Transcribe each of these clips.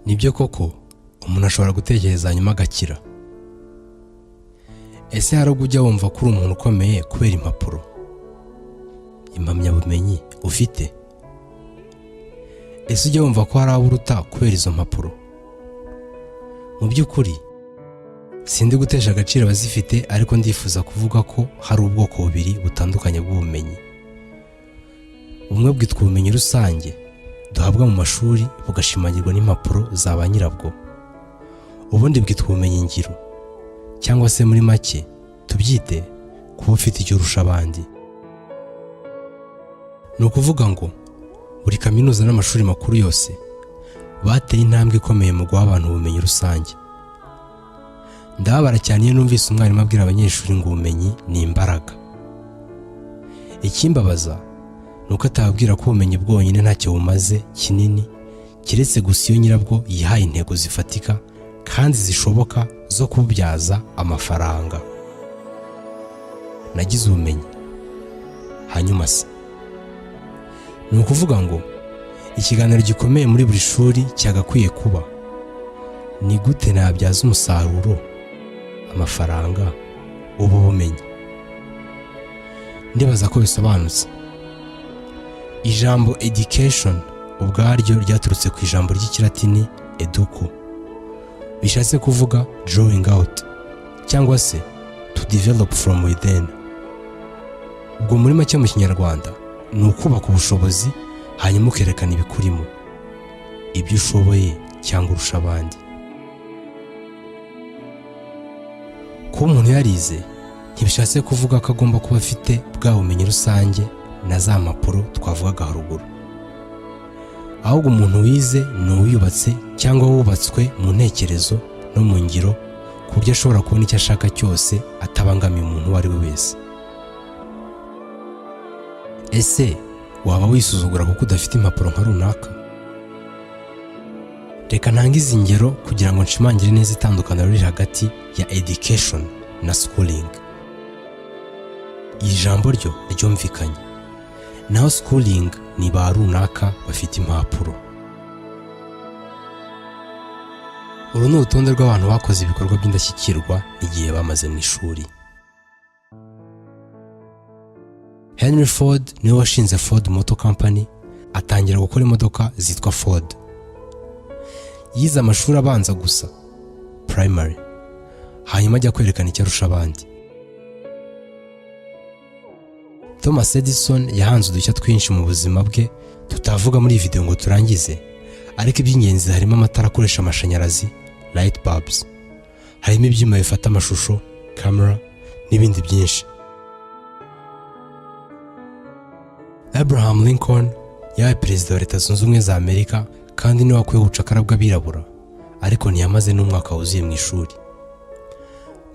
nibyo koko umuntu ashobora gutekereza hanyuma agakira. Ese hari ubwo ujya wumva ko uri umuntu ukomeye kubera impapuro, impamyabumenyi ufite? Ese ujya wumva ko hari abo uruta kubera izo mpapuro? Mu by'ukuri sindi gutesha agaciro abazifite, ariko ndifuza kuvuga ko hari ubwoko bubiri butandukanye bw'ubumenyi. Bumwe bwitwa ubumenyi rusange duhabwa mu mashuri bugashimangirwa n'impapuro za ba nyirabwo. Ubundi bwitwa ubumenyi ngiro, cyangwa se muri make tubyite kuba ufite icyo urusha abandi. Ni ukuvuga ngo buri kaminuza n'amashuri makuru yose bateye intambwe ikomeye mu guha abantu ubumenyi rusange. Ndababara cyane iyo numvise umwarimu abwira abanyeshuri ngo ubumenyi ni imbaraga. Ikimbabaza ni uko atababwira ko ubumenyi bwonyine ntacyo bumaze kinini, keretse gusa iyo nyirabwo yihaye intego zifatika kandi zishoboka zo kububyaza amafaranga. Nagize ubumenyi, hanyuma se? Ni ukuvuga ngo ikiganiro gikomeye muri buri shuri cyagakwiye kuba ni gute nabyaza umusaruro amafaranga ubu bumenyi. Ndibaza ko bisobanutse. Ijambo education ubwaryo ryaturutse ku ijambo ry'ikilatini educo, bishatse kuvuga drawing out cyangwa se to develop from within. Ubwo muri make mu Kinyarwanda ni ukubaka ubushobozi hanyuma ukerekana ibikurimo, ibyo ushoboye cyangwa urusha abandi. Kuba umuntu yarize ntibishatse kuvuga ko agomba kuba afite bwa bumenyi rusange na za mpapuro twavugaga haruguru. Ahubwo umuntu wize ni uwiyubatse cyangwa wubatswe mu ntekerezo no mu ngiro, ku buryo ashobora kubona icyo ashaka cyose atabangamiye umuntu uwo ari we wese. Ese waba wisuzugura kuko udafite impapuro nka runaka? Reka ntange izi ngero kugira ngo nshimangire neza itandukaniro riri hagati ya education na schooling. Iri jambo ryo ryumvikanye, naho schooling ni ba runaka bafite impapuro. Uru ni urutonde rw'abantu bakoze ibikorwa by'indashyikirwa igihe bamaze mu ishuri. Henry Ford niwe washinze Ford Motor Company, atangira gukora imodoka zitwa Ford. Yize amashuri abanza gusa, primary, hanyuma ajya kwerekana icyo arusha abandi. Thomas Edison yahanze udushya twinshi mu buzima bwe tutavuga muri iyi video ngo turangize, ariko iby'ingenzi harimo amatara akoresha amashanyarazi, light bulbs, harimo ibyuma bifata amashusho, camera, n'ibindi byinshi. Abraham Lincoln yabaye perezida wa Leta Zunze Ubumwe za Amerika kandi niwe wakuye ubucakara bw'abirabura, ariko ntiyamaze n'umwaka wuzuye mu ishuri.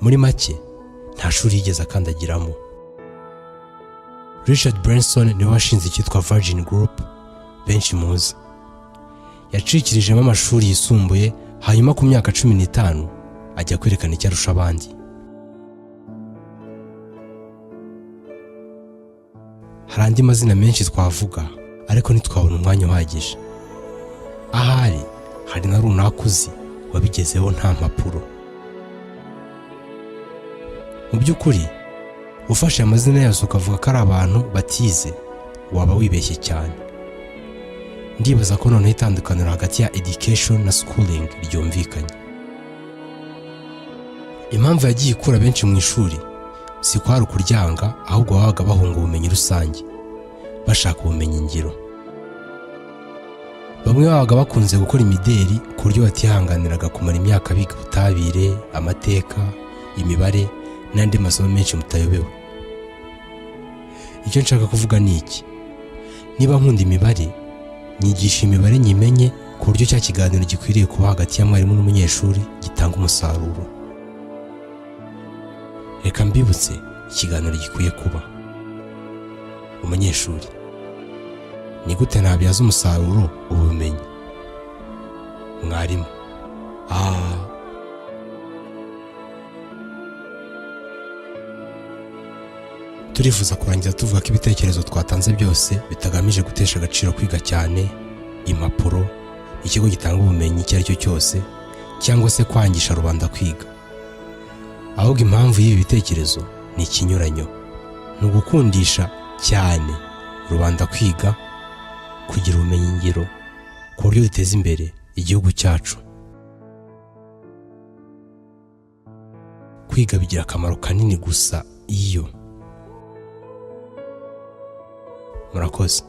Muri make nta shuri yigeze akandagiramo. Richard Branson niwe washinze icyitwa Virgin Group benshi muzi. Yacikirijemo amashuri yisumbuye, hanyuma ku myaka 15 ajya kwerekana icyo arusha abandi. Hari andi mazina menshi twavuga, ariko ntitwabona umwanya uhagije. Ahari hari na runaka uzi wabigezeho nta mpapuro. Mu by'ukuri ufashe amazina yose ukavuga ko ari abantu batize, waba wibeshye cyane. Ndibaza ko noneho itandukaniro hagati ya education na schooling ryumvikanye. Impamvu yagiye ikura benshi mu ishuri si ko hari ukuryanga, ahubwo babaga bahunga ubumenyi rusange, bashaka ubumenyi ngiro. Bamwe babaga bakunze gukora imideri ku buryo batihanganiraga kumara imyaka biga ubutabire, amateka, imibare n'andi masomo menshi mutayobewe. Icyo nshaka kuvuga ni iki: niba nkunda imibare, nyigisha imibare nyimenye ku buryo cya kiganiro gikwiriye kuba hagati ya mwarimu n'umunyeshuri gitanga umusaruro. Reka mbibutse ikiganiro gikwiye kuba: umunyeshuri, ni gute nabyaza umusaruro ubumenyi? Mwarimu: turifuza kurangiza tuvuga ko ibitekerezo twatanze byose bitagamije gutesha agaciro kwiga cyane, impapuro ikigo gitanga ubumenyi icyo ari cyo cyose cyangwa se kwangisha rubanda kwiga. Ahubwo impamvu y'ibi bitekerezo ni ikinyuranyo, ni ugukundisha cyane rubanda kwiga, kugira ubumenyi ngiro ku buryo duteza imbere igihugu cyacu. Kwiga bigira akamaro kanini gusa iyo. Murakoze.